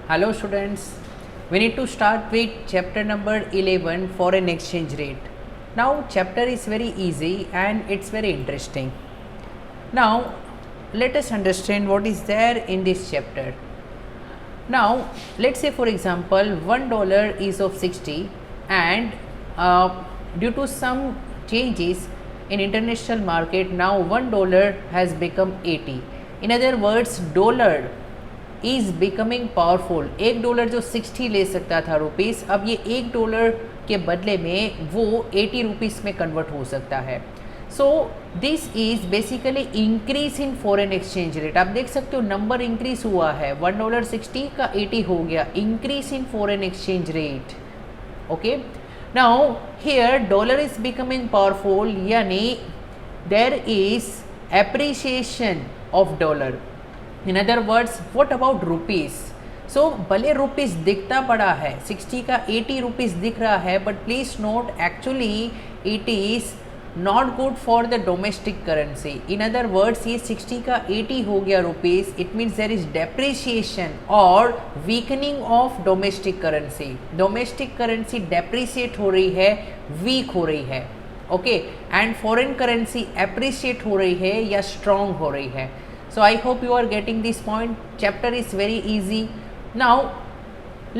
Hello students, we need to start with chapter number 11 foreign exchange rate. Now chapter is very easy and it's very interesting. Now let us understand what is there in this chapter. Now let's say for example $1 is of 60 and due to some changes in international market now $1 has become 80. In other words dollar is becoming powerful. $1 जो 60 ले सकता था rupees, अब ये $1 के बदले में वो 80 रुपीज़ में कन्वर्ट हो सकता है। So this is basically increase in foreign exchange rate. आप देख सकते हो नंबर इंक्रीज हुआ है, $1 60 का 80 हो गया, increase in foreign exchange rate. Okay, now here dollar is becoming powerful, यानी there is appreciation of dollar. In other words what about rupees? So भले रुपीज़ दिखता पड़ा है, 60 का 80 रुपीज़ दिख रहा है, but please note actually it is not good for the domestic currency. In other words ये 60 का 80 हो गया rupees, it means there is depreciation और weakening of domestic currency. Domestic currency depreciate हो रही है, वीक हो रही है, okay, and foreign currency appreciate हो रही है या स्ट्रॉन्ग हो रही है। So I hope you are getting this point. Chapter is very easy. Now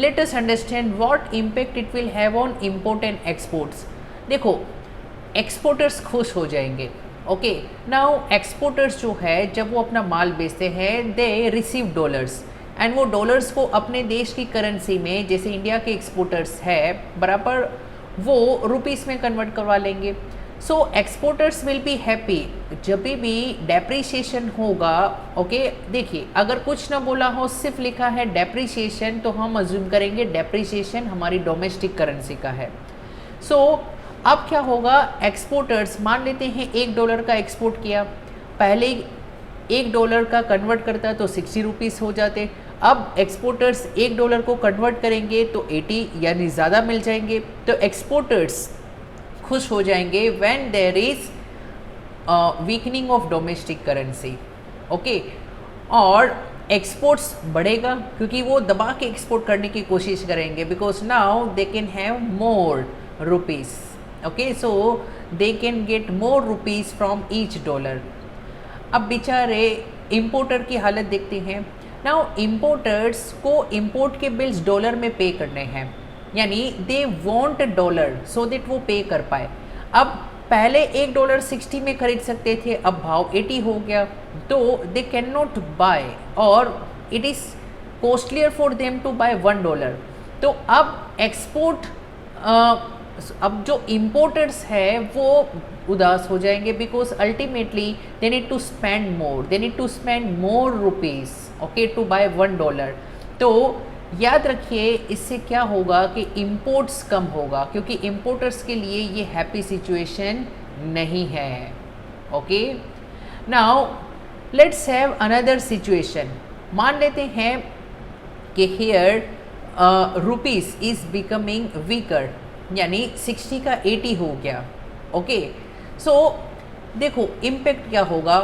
let us understand what impact it will have on import and exports. देखो exporters खुश हो जाएंगे, ओके। नाउ एक्सपोर्टर्स जो है जब वो अपना माल बेचते हैं दे रिसीव डॉलर्स एंड वो डॉलर्स को अपने देश की करेंसी में, जैसे इंडिया के एक्सपोर्टर्स है बराबर, वो रुपीज़ में कन्वर्ट करवा लेंगे। सो एक्सपोर्टर्स विल बी हैप्पी जब भी डेप्रिसिएशन होगा, ओके। देखिए अगर कुछ ना बोला हो, सिर्फ लिखा है डेप्रिसिएशन, तो हम अज्यूम करेंगे डेप्रिसिएशन हमारी डोमेस्टिक करेंसी का है। सो अब क्या होगा, एक्सपोर्टर्स मान लेते हैं $1 का एक्सपोर्ट किया, पहले $1 का कन्वर्ट करता तो 60 रुपीज़ हो जाते, अब एक्सपोर्टर्स $1 को कन्वर्ट करेंगे तो 80 यानी ज़्यादा मिल जाएंगे। तो एक्सपोर्टर्स खुश हो जाएंगे when there is weakening of domestic currency, okay. और एक्सपोर्ट्स बढ़ेगा क्योंकि वो दबा के एक्सपोर्ट करने की कोशिश करेंगे, because now they can have more rupees, okay, so they can get more rupees from each dollar. अब बेचारे इम्पोर्टर की हालत देखते हैं। नाउ इम्पोर्टर्स को इम्पोर्ट के बिल्स डॉलर में पे करने हैं, यानी they want dollar so that वो पे कर पाए। अब पहले $1 60 में खरीद सकते थे, अब भाव 80 हो गया, तो दे कैन नॉट बाय और it is costlier for them to buy $1। तो अब एक्सपोर्ट अब जो इम्पोर्टर्स है वो उदास हो जाएंगे, because ultimately they need to spend more, they need to spend more rupees, okay, to buy $1। तो याद रखिए इससे क्या होगा कि इंपोर्ट्स कम होगा, क्योंकि इंपोर्टर्स के लिए ये हैप्पी सिचुएशन नहीं है, okay. Now let's have another situation. मान लेते हैं कि here rupees is becoming weaker, यानी 60 का 80 हो गया, ओके। सो देखो इम्पेक्ट क्या होगा,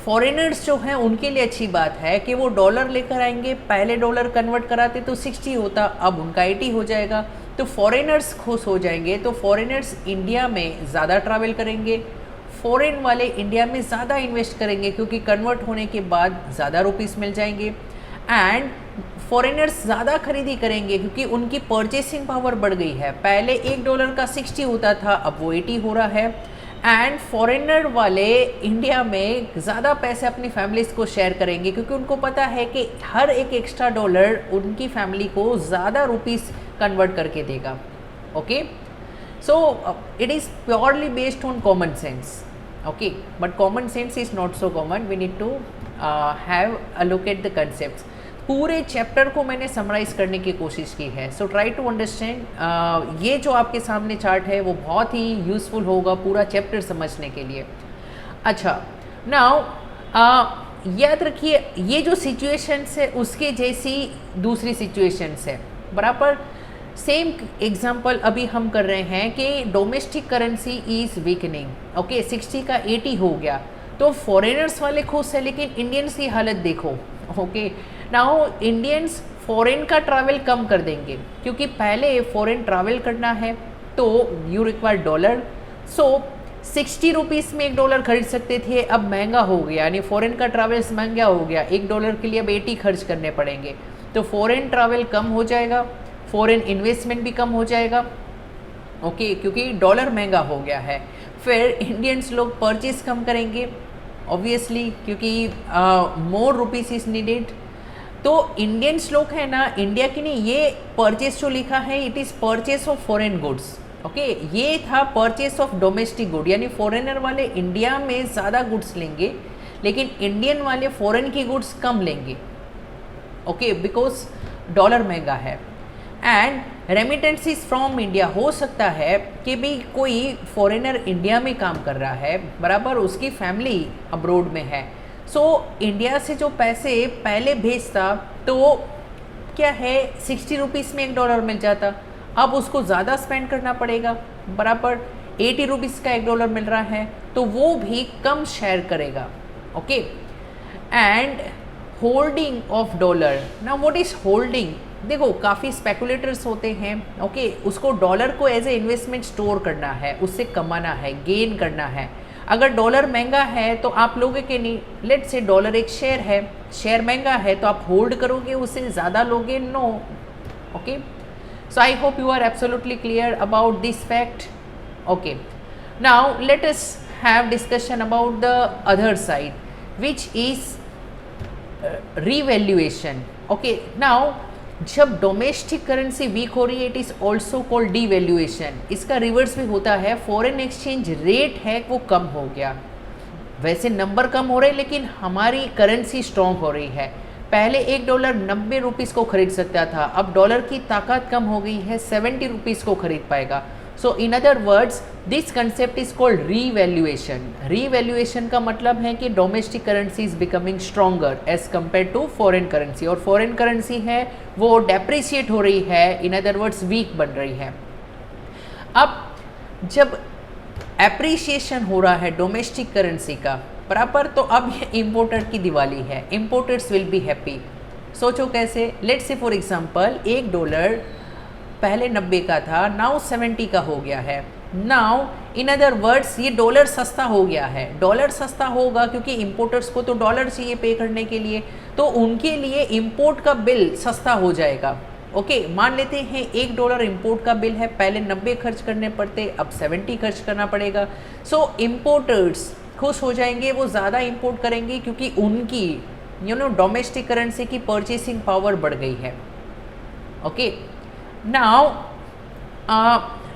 फॉरेनर्स जो हैं उनके लिए अच्छी बात है कि वो डॉलर लेकर आएंगे, पहले डॉलर कन्वर्ट कराते तो 60 होता, अब उनका 80 हो जाएगा, तो फॉरेनर्स खुश हो जाएंगे। तो फॉरेनर्स इंडिया में ज़्यादा ट्रैवल करेंगे, फॉरेन वाले इंडिया में ज़्यादा इन्वेस्ट करेंगे क्योंकि कन्वर्ट होने के बाद ज़्यादा रुपीज़ मिल जाएंगे, एंड फॉरेनर्स ज़्यादा खरीदी करेंगे क्योंकि उनकी परचेसिंग पावर बढ़ गई है। पहले $1 का 60 होता था, अब वो 80 हो रहा है, एंड फॉरेनर वाले इंडिया में ज़्यादा पैसे अपनी फैमिलीज़ को शेयर करेंगे क्योंकि उनको पता है कि हर एक एक्स्ट्रा डॉलर उनकी फैमिली को ज़्यादा रुपीज़ कन्वर्ट करके देगा, okay. So it is purely based on common sense, okay, but common sense is not so common, we need to have a look at the concepts. पूरे chapter को मैंने summarise करने की कोशिश की है, सो ट्राई टू अंडरस्टैंड। ये जो आपके सामने चार्ट है वो बहुत ही यूज़फुल होगा पूरा चैप्टर समझने के लिए। अच्छा, नाउ याद रखिए ये जो सिचुएशंस है उसके जैसी दूसरी सिचुएशंस है, बराबर सेम एग्जांपल अभी हम कर रहे हैं कि domestic currency is weakening, okay, 60 का 80 हो गया, तो फॉरेनर्स वाले खुश है, लेकिन इंडियंस की हालत देखो, ओके। नाउ इंडियंस फॉरेन का ट्रैवल कम कर देंगे, क्योंकि पहले फॉरेन ट्रैवल करना है तो you require dollar. So 60 rupees में $1 खरीद सकते थे, अब महंगा हो गया, यानी फॉरेन का ट्रैवल्स महंगा हो गया, $1 के लिए अब 80 खर्च करने पड़ेंगे। तो फॉरेन ट्रैवल कम हो जाएगा, फॉरेन इन्वेस्टमेंट भी कम हो जाएगा, ओके, क्योंकि डॉलर महंगा हो गया है। फिर इंडियंस लोग परचेज कम करेंगे ऑब्वियसली, क्योंकि मोर रुपीस इज नीडेड। तो इंडियंस लोग है ना, इंडिया की नहीं, ये परचेज जो लिखा है it is purchase of foreign goods, okay, ये था परचेज ऑफ डोमेस्टिक गुड, यानी फॉरेनर वाले इंडिया में ज़्यादा गुड्स लेंगे लेकिन इंडियन वाले फॉरेन की गुड्स कम लेंगे, ओके, बिकॉज डॉलर महंगा है। एंड रेमिटेंसीज फ्रॉम इंडिया, हो सकता है कि भी कोई फॉरेनर इंडिया में काम कर रहा है, बराबर, उसकी फैमिली अब्रोड में है, सो इंडिया से जो पैसे पहले भेजता तो क्या है 60 रुपीज़ में $1 मिल जाता, अब उसको ज़्यादा स्पेंड करना पड़ेगा, बराबर 80 रुपीज़ का $1 मिल रहा है तो वो भी कम शेयर करेगा, okay. And holding of dollar, ना व्हाट इज़ होल्डिंग, देखो काफ़ी स्पेकुलेटर्स होते हैं, ओके, उसको डॉलर को एज ए इन्वेस्टमेंट स्टोर करना है, उससे कमाना है, गेन करना है। अगर डॉलर महंगा है तो आप लोगे कि नहीं, लेट से डॉलर एक शेयर है, शेयर महंगा है तो आप होल्ड करोगे, उससे ज़्यादा लोगे, no, okay. So I hope you are absolutely clear about this fact. Okay. Now let us have discussion about the other side, which is revaluation. Okay. Now जब डोमेस्टिक करेंसी वीक हो रही है it is also called devaluation. इसका reverse भी होता है, foreign exchange rate है वो कम हो गया, वैसे नंबर कम हो रहे लेकिन हमारी करेंसी स्ट्रॉन्ग हो रही है। पहले $1 90 रुपीज़ को खरीद सकता था, अब डॉलर की ताकत कम हो गई है, 70 रुपीज़ को खरीद पाएगा। So in other words this concept is called revaluation. Revaluation का मतलब है कि domestic currency is becoming stronger as compared to foreign currency, और फॉरेन करेंसी है वो डेप्रिसिएट हो रही है, इन अदर वर्ड्स वीक बन रही है। अब जब एप्रिसिएशन हो रहा है डोमेस्टिक करेंसी का बराबर, तो अब ये इम्पोर्टर की दिवाली है, इम्पोर्टर्स विल बी हैप्पी। सोचो कैसे, लेट्स से फॉर एग्जांपल $1 पहले 90 का था, नाउ 70 का हो गया है। नाउ इन अदर वर्ड्स ये डॉलर सस्ता हो गया है, डॉलर सस्ता होगा क्योंकि इम्पोर्टर्स को तो डॉलर चाहिए पे करने के लिए, तो उनके लिए इम्पोर्ट का बिल सस्ता हो जाएगा, ओके। मान लेते हैं $1 इम्पोर्ट का बिल है, पहले 90 खर्च करने पड़ते, अब 70 खर्च करना पड़ेगा। सो इम्पोर्टर्स खुश हो जाएंगे, वो ज़्यादा इंपोर्ट करेंगे क्योंकि उनकी डोमेस्टिक करेंसी की परचेसिंग पावर बढ़ गई है, okay. Now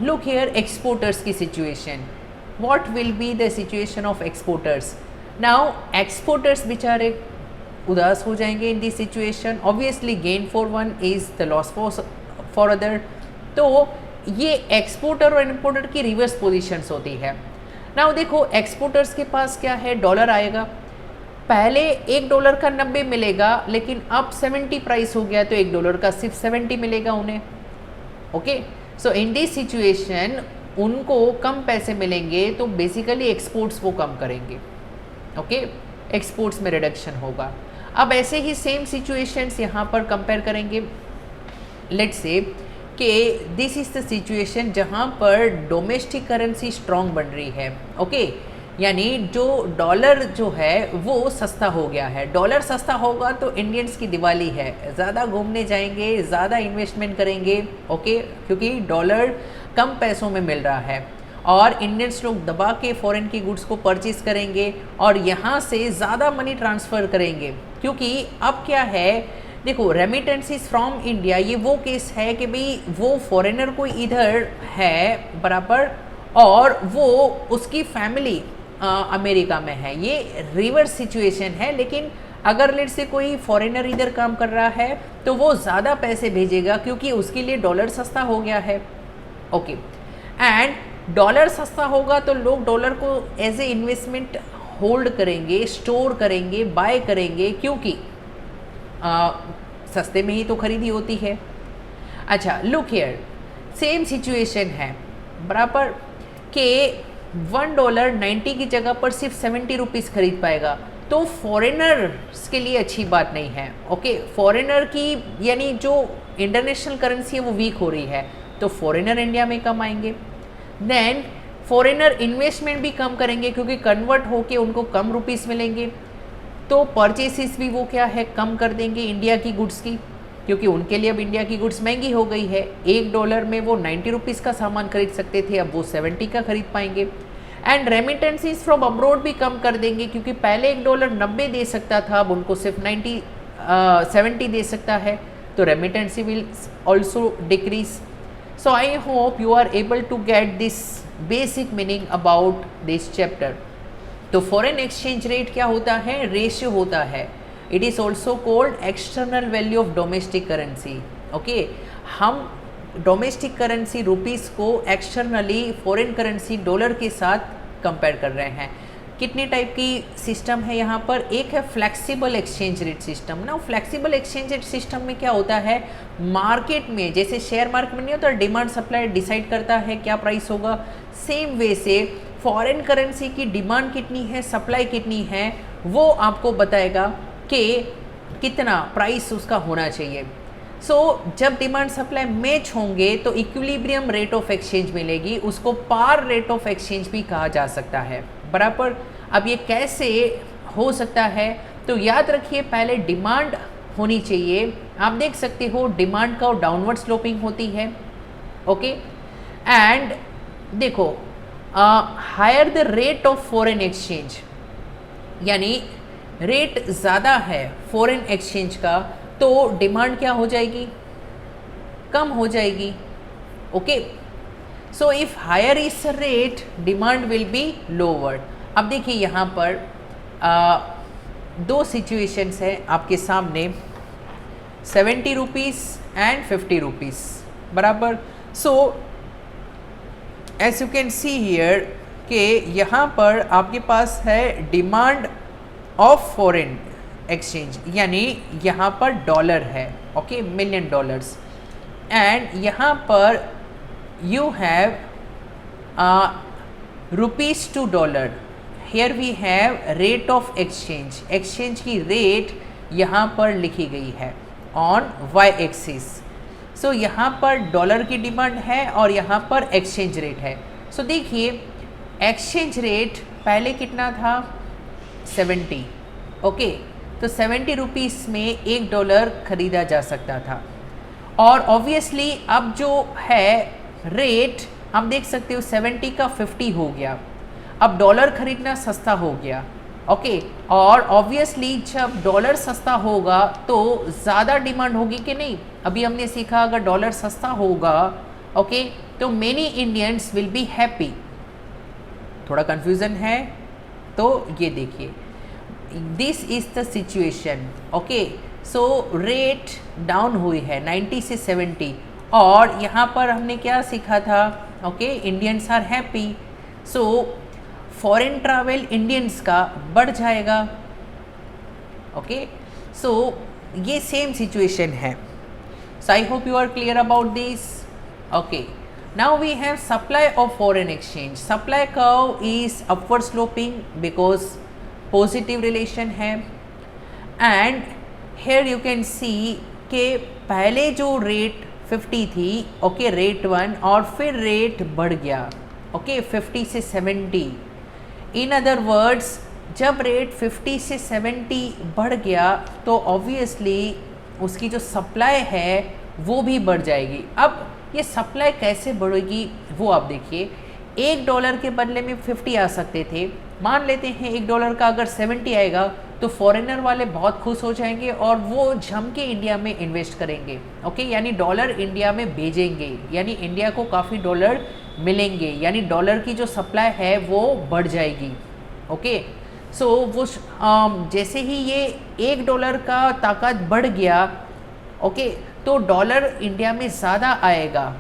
look here exporters की situation, what will be the situation of exporters. Now exporters बेचारे उदास हो जाएंगे in this situation, obviously gain for one is the loss for other. तो ये एक्सपोर्टर और इम्पोर्टर की रिवर्स पोजीशंस होती है। नाउ देखो एक्सपोर्टर्स के पास क्या है, डॉलर आएगा, पहले $1 का 90 मिलेगा लेकिन अब 70 प्राइस हो गया तो $1 का सिर्फ 70 मिलेगा उन्हें, okay. So in this situation उनको कम पैसे मिलेंगे तो बेसिकली एक्सपोर्ट्स वो कम करेंगे, ओके, एक्सपोर्ट्स में रिडक्शन होगा। अब ऐसे ही सेम सिचुएशंस यहाँ पर कंपेयर करेंगे, लेट्स से कि दिस इज़ द सिचुएशन जहाँ पर डोमेस्टिक करेंसी स्ट्रॉन्ग बन रही है, ओके, यानी जो डॉलर जो है वो सस्ता हो गया है। डॉलर सस्ता होगा तो इंडियंस की दिवाली है, ज़्यादा घूमने जाएंगे, ज़्यादा इन्वेस्टमेंट करेंगे, ओके, क्योंकि डॉलर कम पैसों में मिल रहा है और इंडियंस लोग दबा के फॉरेन की गुड्स को परचेज़ करेंगे और यहाँ से ज़्यादा मनी ट्रांसफ़र करेंगे, क्योंकि अब क्या है, देखो रेमिटेंसीज फ्रॉम इंडिया, ये वो केस है कि भाई वो फॉरेनर कोई इधर है बराबर और वो उसकी फैमिली अमेरिका में है, ये रिवर्स सिचुएशन है। लेकिन अगर लेट से कोई फॉरेनर इधर काम कर रहा है तो वो ज़्यादा पैसे भेजेगा क्योंकि उसके लिए डॉलर सस्ता हो गया है, ओके। एंड डॉलर सस्ता होगा तो लोग डॉलर को एज ए इन्वेस्टमेंट होल्ड करेंगे, स्टोर करेंगे, बाय करेंगे, क्योंकि सस्ते में ही तो खरीदी होती है। अच्छा लुक हियर, सेम सिचुएशन है बराबर कि $1 90 की जगह पर सिर्फ 70 रुपीज़ खरीद पाएगा, तो फॉरेनर्स के लिए अच्छी बात नहीं है। ओके, फॉरेनर की यानी जो इंटरनेशनल करेंसी है वो वीक हो रही है, तो फॉरेनर इंडिया में कम आएंगे। देन फॉरेनर इन्वेस्टमेंट भी कम करेंगे क्योंकि कन्वर्ट होके उनको कम रुपीस मिलेंगे, तो परचेसिस भी वो क्या है कम कर देंगे इंडिया की गुड्स की, क्योंकि उनके लिए अब इंडिया की गुड्स महंगी हो गई है। $1 में वो 90 रुपीज़ का सामान खरीद सकते थे, अब वो 70 का खरीद पाएंगे। एंड रेमिटेंसीज फ्रॉम अब्रोड भी कम कर देंगे, क्योंकि पहले $1 90 दे सकता था, अब उनको सिर्फ 70 दे सकता है, तो remittance will also decrease. So I hope you are able to get this basic meaning about this chapter. तो फॉरेन एक्सचेंज रेट क्या होता है, रेशियो होता है। It is also called external value of domestic currency. Okay, हम domestic currency rupees को externally foreign currency dollar के साथ कंपेयर कर रहे हैं। कितने टाइप की सिस्टम है यहाँ पर, एक है फ्लेक्सिबल एक्सचेंज रेट सिस्टम ना। फ्लेक्सिबल एक्सचेंज रेट सिस्टम में क्या होता है, मार्केट में जैसे शेयर मार्केट में नहीं होता, डिमांड सप्लाई डिसाइड करता है क्या प्राइस होगा, सेम वे से फॉरेन करेंसी की डिमांड कितनी है, सप्लाई कितनी है, वो आपको बताएगा कि कितना प्राइस उसका होना चाहिए। सो जब डिमांड सप्लाई मैच होंगे तो इक्विलिब्रियम रेट ऑफ एक्सचेंज मिलेगी, उसको पार रेट ऑफ एक्सचेंज भी कहा जा सकता है, बराबर। अब ये कैसे हो सकता है, तो याद रखिए पहले डिमांड होनी चाहिए। आप देख सकते हो डिमांड का डाउनवर्ड स्लोपिंग होती है। ओके, एंड देखो higher the rate of foreign exchange, यानी रेट ज़्यादा है फॉरेन एक्सचेंज का, तो डिमांड क्या हो जाएगी, कम हो जाएगी। Okay, so if higher is rate demand will be lower. अब देखिए यहाँ पर दो सिचुएशंस है आपके सामने, 70 रुपीज़ एंड 50 रुपीज़, बराबर। So as you can see here कि यहाँ पर आपके पास है डिमांड ऑफ फॉरेन एक्सचेंज, यानी यहाँ पर डॉलर है, ओके, $1,000,000 एंड यहाँ पर you have rupees to $, here we have rate of exchange, exchange की रेट यहाँ पर लिखी गई है ऑन y एक्सिस। सो यहाँ पर डॉलर की डिमांड है और यहाँ पर एक्सचेंज रेट है। सो देखिए एक्सचेंज रेट पहले कितना था, 70, ओके, तो 70 रुपीज़ में $1 खरीदा जा सकता था। और ऑब्वियसली अब जो है रेट हम देख सकते हो 70 का 50 हो गया, अब डॉलर खरीदना सस्ता हो गया। ओके, और ऑब्वियसली जब डॉलर सस्ता होगा तो ज़्यादा डिमांड होगी कि नहीं। अभी हमने सीखा अगर डॉलर सस्ता होगा, ओके, तो many Indians will be happy. थोड़ा कन्फ्यूज़न है तो ये देखिए, this is the situation. Okay, so rate down हुई है 90 से 70, और यहाँ पर हमने क्या सीखा था, okay, Indians are happy, so foreign travel Indians का बढ़ जाएगा। ओके, सो ये सेम सिचुएशन है। So I hope you are clear about this. Okay, now we have supply of foreign exchange. Supply curve is upward sloping because positive relation है, and here you can see के पहले जो rate 50 थी, okay, rate 1, और फिर rate बढ़ गया, okay, 50 से 70। इन अदर वर्ड्स जब रेट 50 से 70 बढ़ गया तो ऑब्वियसली उसकी जो सप्लाई है वो भी बढ़ जाएगी। अब ये सप्लाई कैसे बढ़ेगी वो आप देखिए, $1 के बदले में 50 आ सकते थे। मान लेते हैं $1 का अगर 70 आएगा तो फॉरेनर वाले बहुत खुश हो जाएंगे और वो जम के इंडिया में इन्वेस्ट करेंगे। ओके, यानी डॉलर इंडिया में भेजेंगे, यानी इंडिया को काफ़ी डॉलर मिलेंगे, यानी डॉलर की जो सप्लाई है वो बढ़ जाएगी। ओके, सो वो जैसे ही ये $1 का ताकत बढ़ गया, ओके, तो डॉलर इंडिया में ज़्यादा आएगा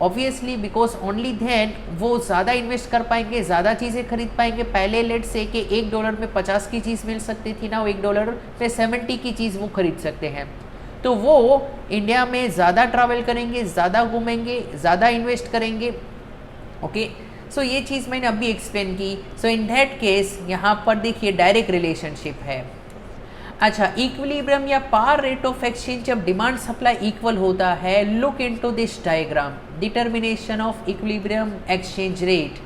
ऑब्वियसली, बिकॉज ओनली देन वो ज़्यादा इन्वेस्ट कर पाएंगे, ज़्यादा चीज़ें खरीद पाएंगे। पहले लेट से कि $1 में 50 की चीज़ मिल सकती थी ना, $1 में 70 की चीज़ वो खरीद सकते हैं। तो वो इंडिया में ज़्यादा ट्रैवल करेंगे, ज़्यादा घूमेंगे, ज़्यादा इन्वेस्ट करेंगे। ओके, सो ये चीज़ मैंने अभी एक्सप्लेन की। सो इन दैट केस यहाँ पर देखिए डायरेक्ट रिलेशनशिप है। अच्छा, इक्विलिब्रियम या पार रेट ऑफ एक्सचेंज जब डिमांड सप्लाई इक्वल होता है, look into this diagram, determination of equilibrium exchange rate.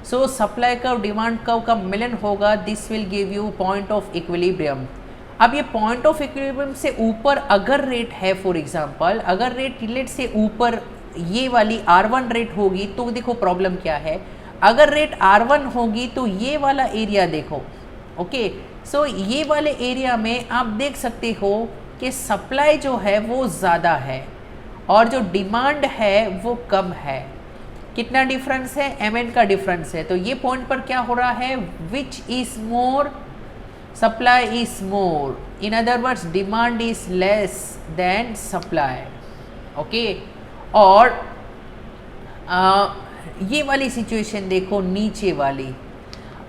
So supply curve demand curve का मिलन होगा, this will give you point of equilibrium. अब ये पॉइंट ऑफ इक्विलिब्रियम से ऊपर अगर रेट है, फॉर एग्जांपल अगर रेट रिलेट से ऊपर ये वाली R1 रेट होगी तो देखो प्रॉब्लम क्या है, अगर रेट R1 होगी तो ये वाला एरिया देखो, ओके। सो ये वाले एरिया में आप देख सकते हो कि सप्लाई जो है वो ज़्यादा है और जो डिमांड है वो कम है। कितना डिफरेंस है, mn का डिफरेंस है। तो ये पॉइंट पर क्या हो रहा है, which is more, supply is more, in other words demand is less than supply, okay. और ये वाली सिचुएशन देखो नीचे वाली,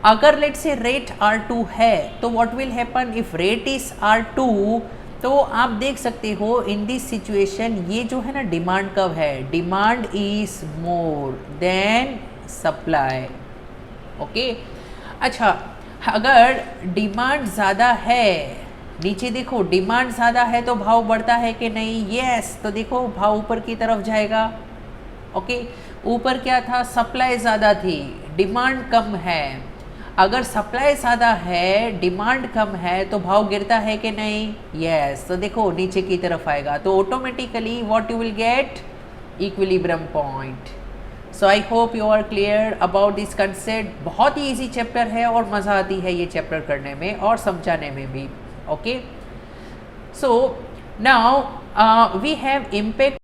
अगर लेट से रेट R2 है तो what will happen if rate is R2, तो आप देख सकते हो इन दिस सिचुएशन ये जो है ना डिमांड कर्व है, demand is more than supply, okay. अच्छा, अगर डिमांड ज़्यादा है, नीचे देखो डिमांड ज़्यादा है तो भाव बढ़ता है कि नहीं, यस। तो देखो भाव ऊपर की तरफ जाएगा, ओके। ऊपर क्या था, सप्लाई ज़्यादा थी, डिमांड कम है। अगर सप्लाई ज़्यादा है, डिमांड कम है तो भाव गिरता है कि नहीं, यस। तो देखो नीचे की तरफ आएगा, तो automatically what you will get, equilibrium point. So I hope you are clear about this concept. बहुत ही इजी चैप्टर है और मज़ा आती है ये चैप्टर करने में और समझाने में भी, okay. So now we have impact